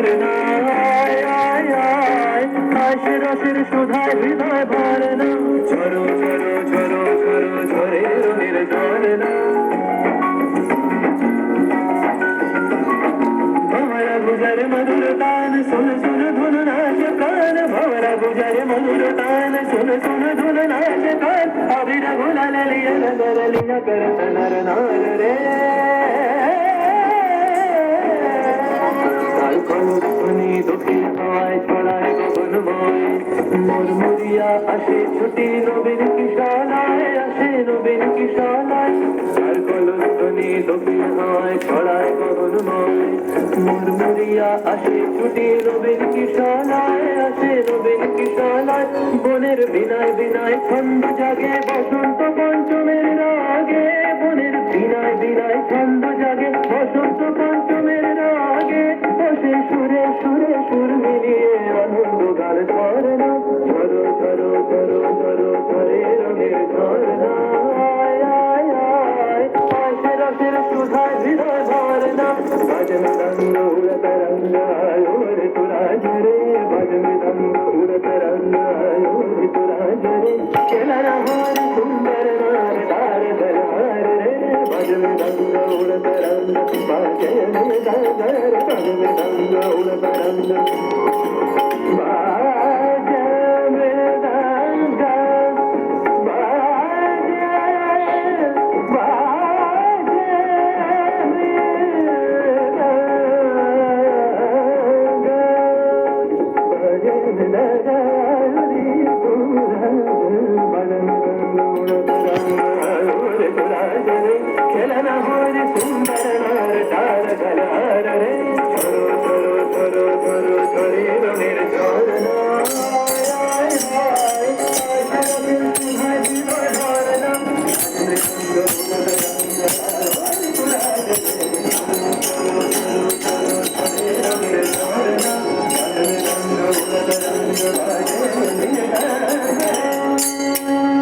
ঝরনা আয় আয় আয় আশে রসের সুধায় হৃদয় ভরনা ঝরো ঝরো ঝরো ঝরো ঝরে রঙের ঝরনা भंवरा गुजर मधुर तान सुन सुन धुन नाच कान भंवरा गुजर मधुर तान सुन सुन धुन नाच कान अबीर गुलाल लिया नगर लिया करत नर नार रे ধ্বনি দক্ষিণ হাওয়ায় ছড়ায় গগনময় মুরমুরিয়া আসে ছুটি নবীন কিশালায় আসে নবীন কিশালায় আর কলধ্বনি দক্ষিণ হাওয়ায় ছড়ায় গগনময় মুরমুরিয়া আসে ছুটি নবীন কিশালায় আসে নবীন কিশালায় বনের বিনায় বিনায় ছন্দ জাগে বসন্ত পঞ্চমের রাগে বনের বিনায় বিনায় ছন্দ জাগে বসন্ত পঞ্চমের রাগে বসে সুরে সুরে সুর মিলিয়ে আনন্দ গান ঝরনা ঝরো ঝরো ঝরো ঝরো ঝরে রঙের ঝরনা আয় আয় আয় আশে রসের সুধায় হৃদয় ভরনা বাজ মৃদঙ্গ উড়ত রঙ্গ ওরে তুরা ঝরে বাজ মৃদঙ্গ উড়ত রঙ্গ ওরে তুরা ঝরে খেলানা হার সুন্দর নার তার দরবার রে বাজ মৃদঙ্গ উড়ত রঙ্গ বাজ মৃদঙ্গ বাজ মৃদঙ্গ উড়ত রঙ্গ বাজ মৃদঙ্গ খেলনা হরে সুন্দর নার তার গলার রে ঝরো ঝরো ঝরো ঝরো ঝরে রঙের ঝরনা আয় আয় আয় আয় ঝরনা